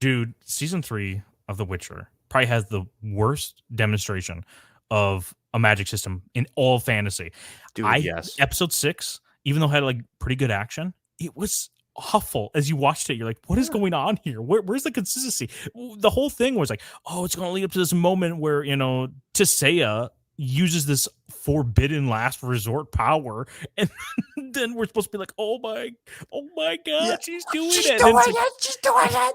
Dude, season 3 of The Witcher probably has the worst demonstration of a magic system in all fantasy. Dude, I yes. Episode 6, even though it had like pretty good action, it was awful. As you watched it, you're like, what is Yeah. going on here? Where's the consistency? The whole thing was like, oh, it's going to lead up to this moment where, Tisea uses this forbidden last resort power, and then we're supposed to be like, oh my Yeah. god, she's doing She's it. And doing it's like, it. She's doing it.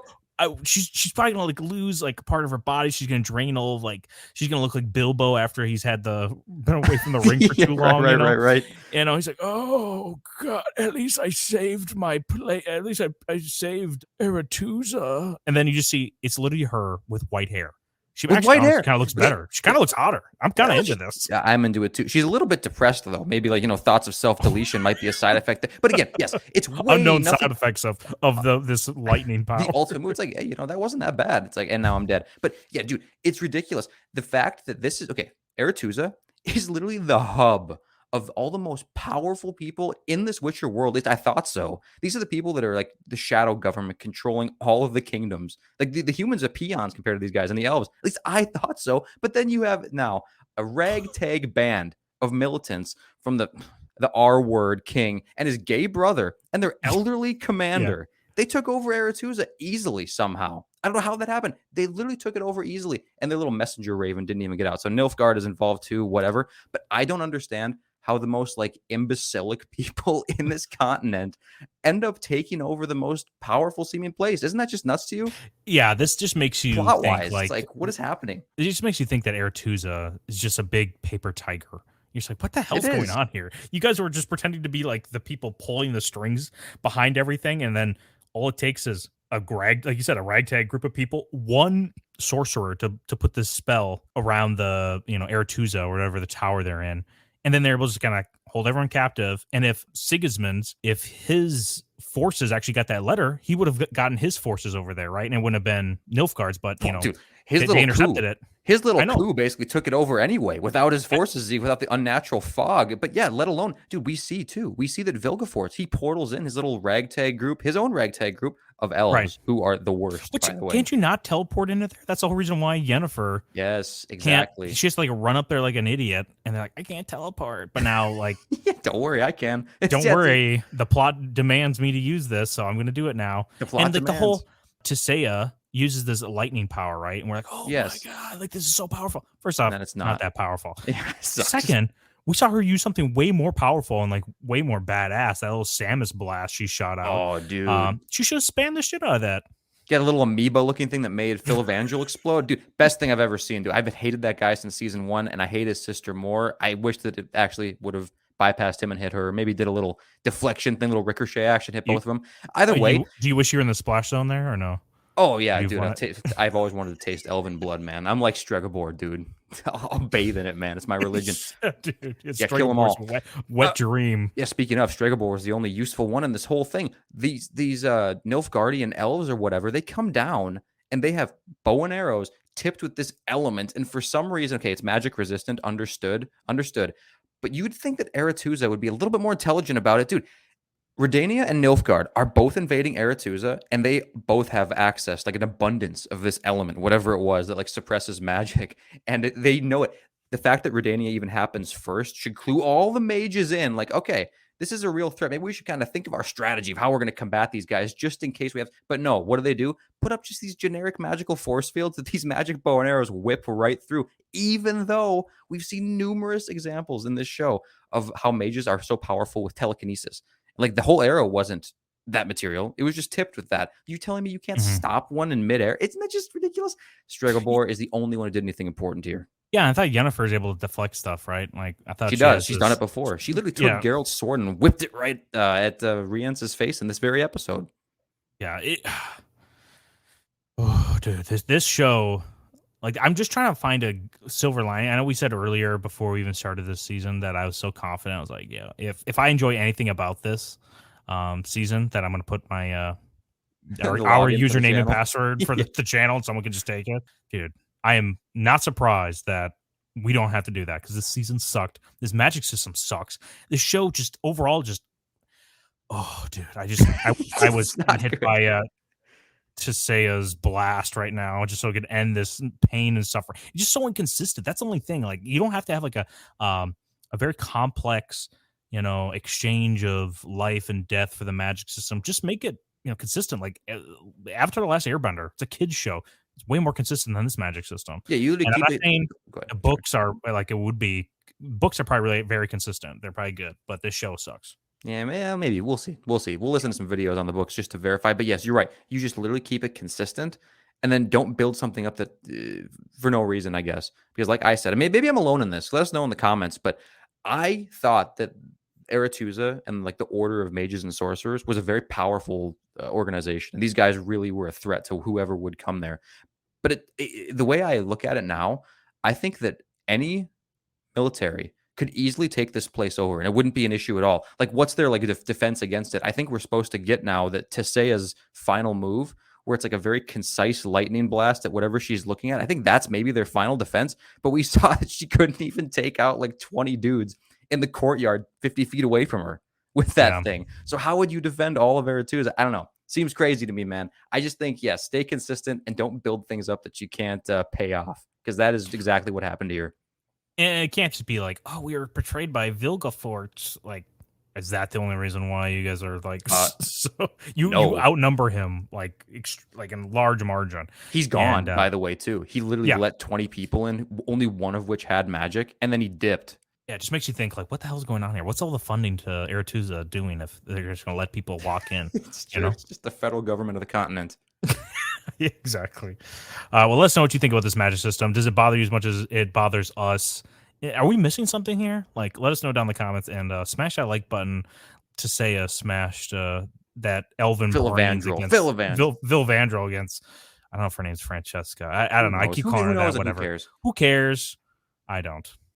she's probably gonna like lose like part of her body. She's gonna drain all of like she's gonna look like Bilbo after he's had been away from the ring for Yeah, too right, long. right, right, right. He's like, oh god, at least I saved my play. At least I saved Aretusa. And then you just see it's literally her with white hair. She With actually white honestly hair. kind of looks better. She kind of looks hotter. I'm kind of into this. Yeah, I'm into it too. She's a little bit depressed though. Maybe like thoughts of self-deletion might be a side effect. But again, yes, it's way Unknown nothing. side effects of this lightning power. The ultimate move. It's like, hey, that wasn't that bad. It's like, and now I'm dead. But yeah, dude, it's ridiculous. The fact that this is okay, Aretusa is literally the hub of all the most powerful people in this Witcher world. At least I thought so. These are the people that are like the shadow government controlling all of the kingdoms. Like the humans are peons compared to these guys, and the elves. At least I thought so. But then you have now a ragtag band of militants from the R word king and his gay brother and their elderly commander. Yeah. They took over Aretusa easily somehow. I don't know how that happened. They literally took it over easily, and their little messenger raven didn't even get out. So Nilfgaard is involved too, whatever. But I don't understand how the most like imbecilic people in this continent end up taking over the most powerful seeming place. Isn't that just nuts to you? Yeah, this just makes you plot think, wise, like what is happening? It just makes you think that Aretusa is just a big paper tiger. You're just like, what the hell's going on here? You guys were just pretending to be like the people pulling the strings behind everything, and then all it takes is like you said, a ragtag group of people, one sorcerer to put this spell around the Aretusa or whatever the tower they're in, and then they're able to just kind of hold everyone captive. And if his forces actually got that letter, he would have gotten his forces over there, right? And it wouldn't have been Nilfgaard's, but dude, they intercepted it. His little coup basically took it over anyway, without his forces, without the unnatural fog. But yeah, let alone, dude, we see that Vilgefortz, he portals in his little ragtag group, his own ragtag group of elves, who are the worst, by the way. Can't you not teleport into there? That's the whole reason why Yennefer. Yes, exactly. She just like run up there like an idiot, and they're like, I can't teleport. But now, like, yeah, don't worry, I can. Don't worry, the plot demands me to use this, so I'm going to do it now. The plot and like demands. The whole Tisea uses this lightning power, right? And we're like, oh yes. my god, like this is so powerful. First off, it's not that powerful. Yeah, second, we saw her use something way more powerful and like way more badass. That little Samus blast she shot out. Oh, dude. She should have spammed the shit out of that. Get a little amoeba looking thing that made Phil Evangel explode. Dude, best thing I've ever seen, dude. I've hated that guy since season 1, and I hate his sister more. I wish that it actually would have bypassed him and hit her. Maybe did a little deflection thing, little ricochet action, hit both of them. Either way. Do you wish you were in the splash zone there or no? Oh, yeah, dude. I've always wanted to taste elven blood, man. I'm like Stregobor, dude. I'll bathe in it, man. It's my religion. Dude, kill them all. Wet dream. Yeah, speaking of, Stregobor was the only useful one in this whole thing. These Nilfgaardian elves or whatever, they come down and they have bow and arrows tipped with this element. And for some reason, okay, it's magic resistant, understood. But you'd think that Aretusa would be a little bit more intelligent about it. Dude, Redania and Nilfgaard are both invading Aretusa, and they both have access, like an abundance of this element, whatever it was that like suppresses magic, and they know it. The fact that Redania even happens first should clue all the mages in, like, okay, this is a real threat. Maybe we should kind of think of our strategy of how we're going to combat these guys just in case we have. But no, what do? Put up just these generic magical force fields that these magic bow and arrows whip right through, even though we've seen numerous examples in this show of how mages are so powerful with telekinesis. Like the whole arrow wasn't that material. It was just tipped with that. You're telling me you can't stop one in midair? Isn't that just ridiculous? Stregobor is the only one who did anything important here. Yeah, I thought Yennefer is able to deflect stuff, right? Like I thought she does. She's done it before. She literally took Geralt's sword and whipped it right at Rience's face in this very episode. Yeah. Oh, dude, this show. Like, I'm just trying to find a silver lining. I know we said earlier before we even started this season that I was so confident. I was like, yeah, if I enjoy anything about this season, that I'm going to put my our username and password for the channel and someone can just take it. Dude, I am not surprised that we don't have to do that because this season sucked. This magic system sucks. This show just overall just, oh, dude, I was hit by Tisea's blast right now, just so it could end this pain and suffering. It's just so inconsistent. That's the only thing. Like you don't have to have like a very complex, exchange of life and death for the magic system. Just make it consistent. Like Avatar: The Last Airbender, it's a kids show. It's way more consistent than this magic system. Yeah, you literally And I'm keep not it. saying Go ahead. the Sorry. books are like it would be. Books are probably really very consistent. They're probably good, but this show sucks. Yeah, maybe we'll see. We'll see. We'll listen to some videos on the books just to verify. But yes, you're right. You just literally keep it consistent, and then don't build something up that for no reason, I guess. Because, like I said, I mean, maybe I'm alone in this. Let us know in the comments. But I thought that Aretusa and like the Order of Mages and Sorcerers was a very powerful organization. These guys really were a threat to whoever would come there. But the way I look at it now, I think that any military could easily take this place over and it wouldn't be an issue at all. Like, what's their like defense against it? I think we're supposed to get now that Tisea's final move, where it's like a very concise lightning blast at whatever she's looking at. I think that's maybe their final defense. But we saw that she couldn't even take out like 20 dudes in the courtyard 50 feet away from her with that Yeah. thing. So how would you defend all of Aretusa? I don't know. Seems crazy to me, man. I just think, yeah, stay consistent and don't build things up that you can't pay off, because that is exactly what happened here. And it can't just be like, oh, we were betrayed by Vilgefortz. Like, is that the only reason why you guys are like so you No, outnumber him like like in large margin? he's And gone, by the way, too. He literally yeah, let 20 people in, only one of which had magic, and then he dipped. yeah, it just makes you think like, what the hell's going on here? What's all the funding to Aretusa doing if they're just going to let people walk in? It's You true. know, It's just the federal government of the continent. Yeah, exactly. Well, let us know what you think about this magic system. Does it bother you as much as it bothers us? Are we missing something here? Like, let us know down in the comments and smash that like button to say smashed that Elven Brains Philivandrel. against Philivandrel. Vil Vandrel against. I don't know if her name's Francesca. I don't Who know. I knows? keep Who calling her that. knows and who Whatever. cares? Who cares? I don't.